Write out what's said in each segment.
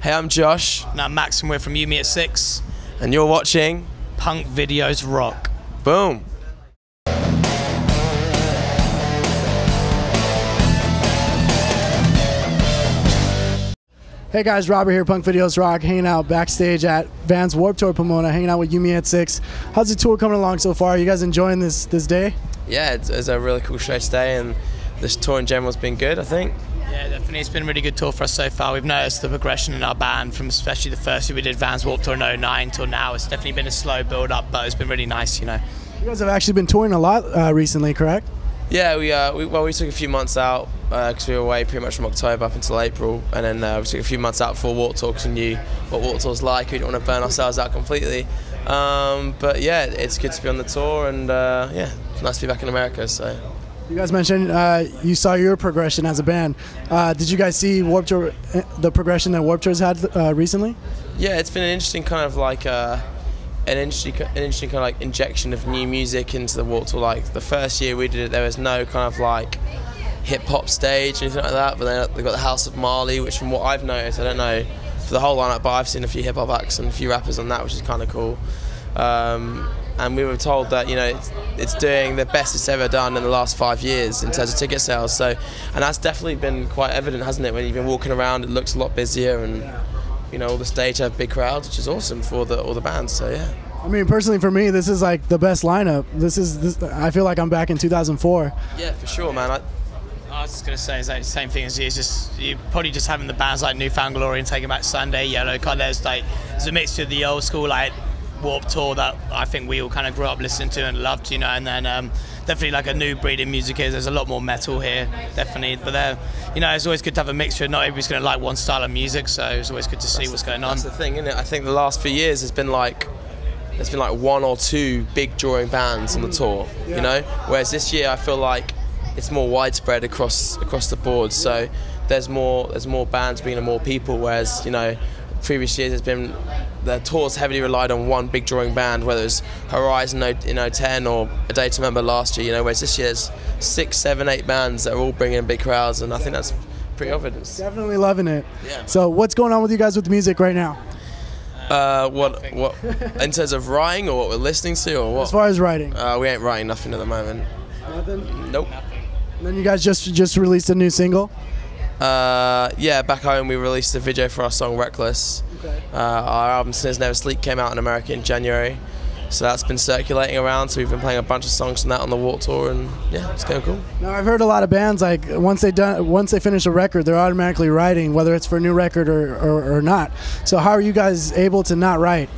Hey, I'm Josh. And I'm Max, and we're from Ymas at 6. And you're watching Punkvideosrock. Boom. Hey guys, Robert here, Punkvideosrock, hanging out backstage at Vans Warped Tour Pomona, hanging out with Ymas at 6. How's the tour coming along so far? Are you guys enjoying this day? Yeah, it's a really cool show today, and this tour in general has been good, I think. Yeah, definitely. It's been a really good tour for us so far. We've noticed the progression in our band from especially the first year we did Vans Warped Tour in 09 till now. It's definitely been a slow build up, but it's been really nice, you know. You guys have actually been touring a lot recently, correct? Yeah, we took a few months out because we were away pretty much from October up until April, and then we took a few months out before Warped Tour because we knew what Warped Tour's like. We didn't want to burn ourselves out completely. But yeah, it's good to be on the tour, and yeah, it's nice to be back in America. So. You guys mentioned you saw your progression as a band. Did you guys see Warped Tour, the progression that Warped Tour's had recently? Yeah, it's been an interesting kind of like an interesting kind of like injection of new music into the Warped Tour. Like the first year we did it, there was no kind of like hip hop stage or anything like that. But then they got the House of Marley, which from what I've noticed, I don't know for the whole lineup, but I've seen a few hip hop acts and a few rappers on that, which is kind of cool. And we were told that, you know, it's doing the best it's ever done in the last 5 years in terms of ticket sales. So, and that's definitely been quite evident, hasn't it? When you've been walking around, it looks a lot busier, and you know, all the stage have big crowds, which is awesome for all the bands. So yeah. I mean, personally for me, this is like the best lineup. I feel like I'm back in 2004. Yeah, for sure, man. I was just going to say it's like the same thing as you. It's just you're probably just having the bands like Newfound Glory and Taking Back Sunday, Yellow Card. There's a mixture of the old school like Warped Tour that I think we all kind of grew up listening to and loved, you know, and then definitely like a new breed in music here. There's a lot more metal here, definitely, but you know, it's always good to have a mixture. Not everybody's going to like one style of music, so it's always good to see what's going on. That's the thing, isn't it? I think the last few years there's been like one or two big drawing bands on the tour, you know, whereas this year I feel like it's more widespread across the board. So there's more bands bringing more people, whereas, you know, previous years the tours heavily relied on one big drawing band, whether it's Horizon in 010 or A Day to Remember last year, you know, whereas this year there's 6, 7, 8 bands that are all bringing in big crowds, and I think that's pretty obvious. Definitely loving it. Yeah. So what's going on with you guys with the music right now? What in terms of writing, or what we're listening to, or what? As far as writing. We ain't writing nothing at the moment. Nothing? Nope. And then you guys just released a new single? Yeah, back home we released a video for our song Reckless. Okay. Our album Sinners Never Sleep came out in America in January, so that's been circulating around, so we've been playing a bunch of songs from that on the Warped Tour, and yeah, it's going cool. Now I've heard a lot of bands, like once they finish a record, they're automatically writing, whether it's for a new record or not. So how are you guys able to not write?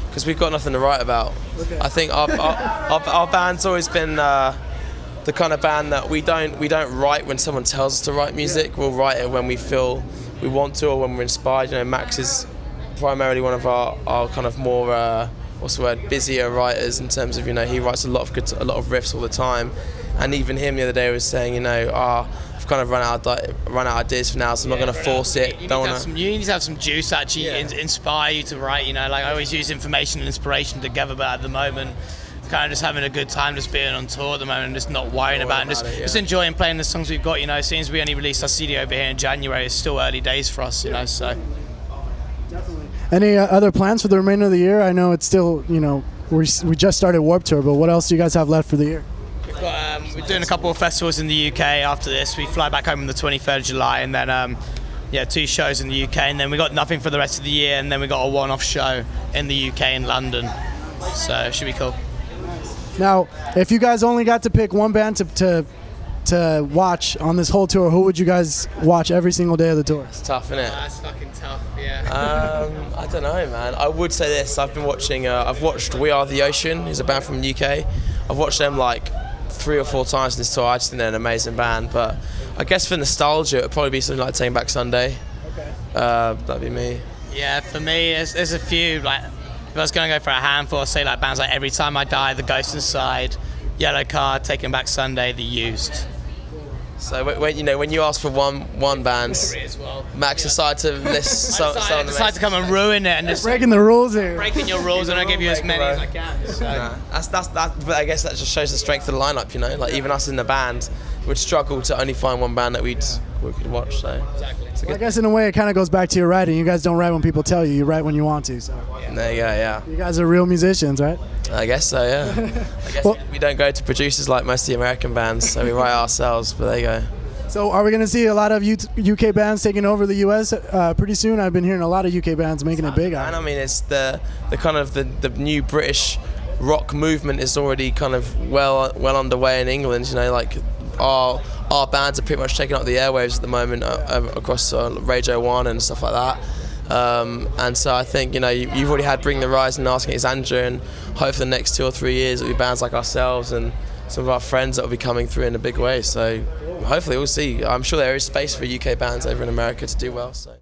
Because we've got nothing to write about. Okay. I think our band's always been the kind of band that we don't write when someone tells us to write music. Yeah. We'll write it when we feel we want to, or when we're inspired. You know, Max is primarily one of our kind of more busier writers in terms of, you know, he writes a lot of riffs all the time, and even him the other day was saying, you know, I've kind of run out ideas for now, so I'm not going to force it. You need to have some juice to actually inspire you to write. You know, like I always use information and inspiration together, but at the moment, kind of just having a good time, just being on tour at the moment, and just not worrying about it, and just enjoying playing the songs we've got. You know, since we only released our CD over here in January, it's still early days for us, you know. So definitely. Any other plans for the remainder of the year? I know it's still, you know, we just started Warped Tour, but what else do you guys have left for the year? We're doing a couple of festivals in the UK after this. We fly back home on the 23rd of July, and then 2 shows in the UK, and then we got nothing for the rest of the year, and then we got a one-off show in the UK in London, so it should be cool. Now, if you guys only got to pick one band to watch on this whole tour, who would you guys watch every single day of the tour? It's tough, isn't it? That's fucking tough, yeah. I don't know, man. I would say this. I've been watching. I've watched We Are the Ocean. It's a band from the UK. I've watched them like 3 or 4 times in this tour. I just think they're an amazing band. But I guess for nostalgia, it would probably be something like Taking Back Sunday. Okay. That'd be me. Yeah, for me, there's a few. Like, if I was going to go for a handful, I'd say like bands like Every Time I Die, The Ghost Inside, Yellow Card, Taking Back Sunday, The Used. So when you ask for one band, Max decided to list some. I decided to come and ruin it and just breaking the rules here. Breaking your rules, and I give you as many as I can. So. Nah, but I guess that just shows the strength of the lineup. You know, like even us in the band would struggle to only find one band that we could watch. So. Exactly. Well, I guess in a way it kind of goes back to your writing. You guys don't write when people tell you. You write when you want to. So. There you go, yeah. You guys are real musicians, right? I guess so, yeah. I guess we don't go to producers like most of the American bands, so we write ourselves, but there you go. So are we going to see a lot of UK bands taking over the US pretty soon? I've been hearing a lot of UK bands making it big. And I mean, it's the kind of the new British rock movement is already kind of well underway in England. You know, like our bands are pretty much taking up the airwaves at the moment across Radio 1 and stuff like that. And so I think, you know, you've already had Bring the Rise and Asking Alexandria, and hopefully the next 2 or 3 years it'll be bands like ourselves and some of our friends that will be coming through in a big way. So hopefully we'll see. I'm sure there is space for UK bands over in America to do well. So.